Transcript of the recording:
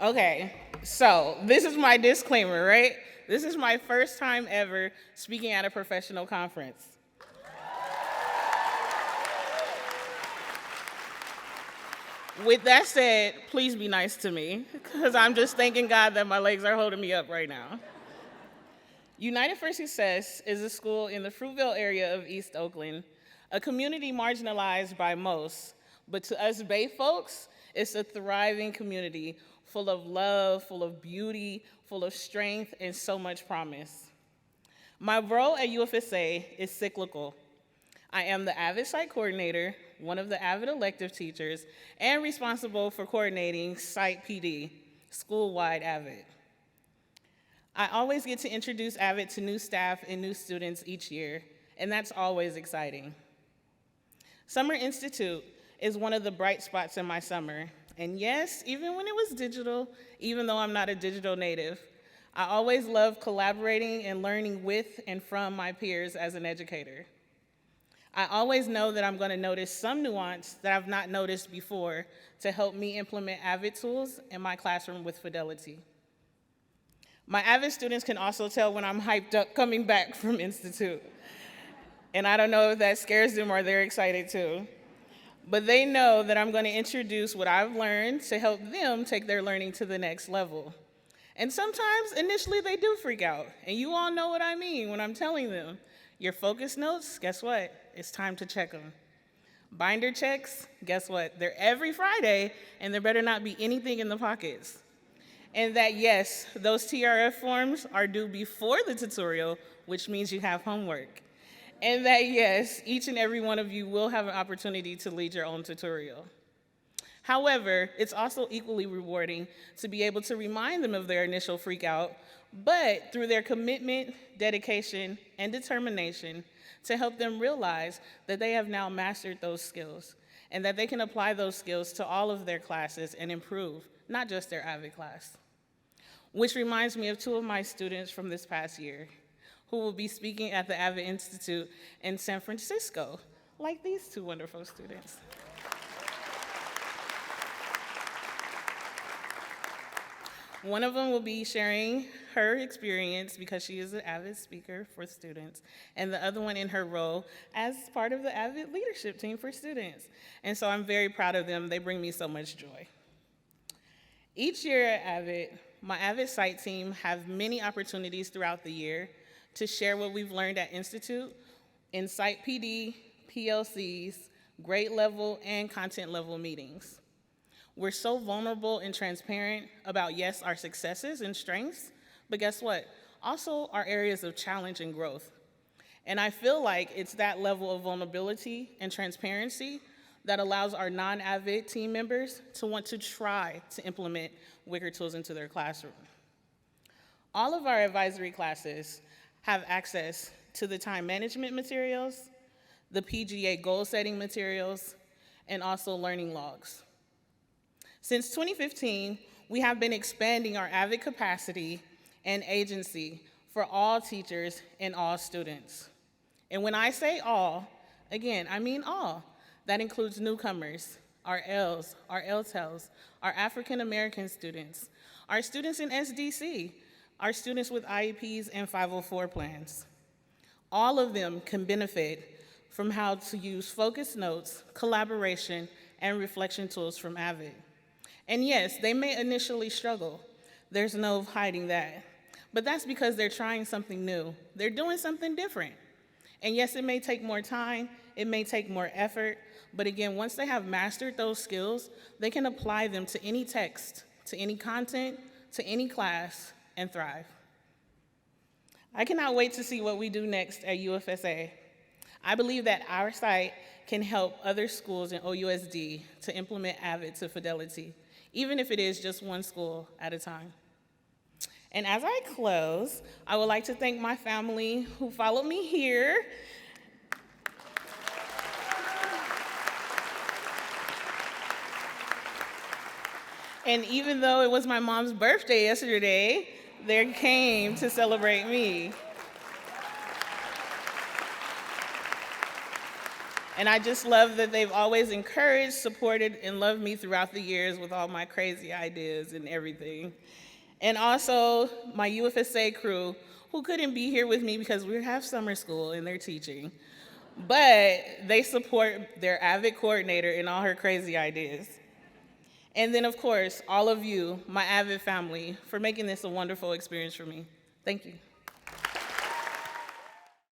Okay, so this is my disclaimer, right? This is my first time ever speaking at a professional conference. With that said, please be nice to me, because I'm just thanking God that my legs are holding me up right now. United for Success is a school in the Fruitvale area of East Oakland, a community marginalized by most, but to us Bay folks, it's a thriving community full of love, full of beauty, full of strength, and so much promise. My role at UFSA is cyclical. I am the AVID site coordinator, one of the AVID elective teachers, and responsible for coordinating site PD, school-wide AVID. I always get to introduce AVID to new staff and new students each year, and that's always exciting. Summer Institute is one of the bright spots in my summer, and yes, even when it was digital, even though I'm not a digital native, I always love collaborating and learning with and from my peers as an educator. I always know that I'm going to notice some nuance that I've not noticed before to help me implement AVID tools in my classroom with fidelity. My AVID students can also tell when I'm hyped up coming back from Institute. And I don't know if that scares them or they're excited too. But they know that I'm going to introduce what I've learned to help them take their learning to the next level. And sometimes, initially, they do freak out. And you all know what I mean when I'm telling them. Your focus notes, guess what? It's time to check them. Binder checks, guess what? They're every Friday, and there better not be anything in the pockets. And that, yes, those TRF forms are due before the tutorial, which means you have homework. And that, yes, each and every one of you will have an opportunity to lead your own tutorial. However, it's also equally rewarding to be able to remind them of their initial freak out, but through their commitment, dedication, and determination to help them realize that they have now mastered those skills and that they can apply those skills to all of their classes and improve, not just their AVID class. Which reminds me of two of my students from this past year who will be speaking at the AVID Institute in San Francisco, like these two wonderful students. One of them will be sharing her experience because she is an AVID speaker for students, and the other one in her role as part of the AVID leadership team for students. And so I'm very proud of them. They bring me so much joy. Each year at AVID, my AVID site team have many opportunities throughout the year to share what we've learned at Institute in site PD, PLCs, grade level, and content level meetings. We're so vulnerable and transparent about, yes, our successes and strengths, but guess what? Also our areas of challenge and growth. And I feel like it's that level of vulnerability and transparency that allows our non-AVID team members to want to try to implement Wicker tools into their classroom. All of our advisory classes have access to the time management materials, the PGA goal setting materials, and also learning logs. Since 2015, we have been expanding our AVID capacity and agency for all teachers and all students. And when I say all, again, I mean all. That includes newcomers, our Ls, our LTELs, our African American students, our students in SDC, our students with IEPs and 504 plans. All of them can benefit from how to use focus notes, collaboration, and reflection tools from AVID. And yes, they may initially struggle. There's no hiding that. But that's because they're trying something new. They're doing something different. And yes, it may take more time, it may take more effort, but again, once they have mastered those skills, they can apply them to any text, to any content, to any class, and thrive. I cannot wait to see what we do next at UFSA. I believe that our site can help other schools in OUSD to implement AVID to fidelity, even if it is just one school at a time. And as I close, I would like to thank my family who followed me here. And even though it was my mom's birthday yesterday, they came to celebrate me. And I just love that they've always encouraged, supported, and loved me throughout the years with all my crazy ideas and everything. And also my UFSA crew, who couldn't be here with me because we have summer school and they're teaching. But they support their AVID coordinator in all her crazy ideas. And then, of course, all of you, my AVID family, for making this a wonderful experience for me. Thank you.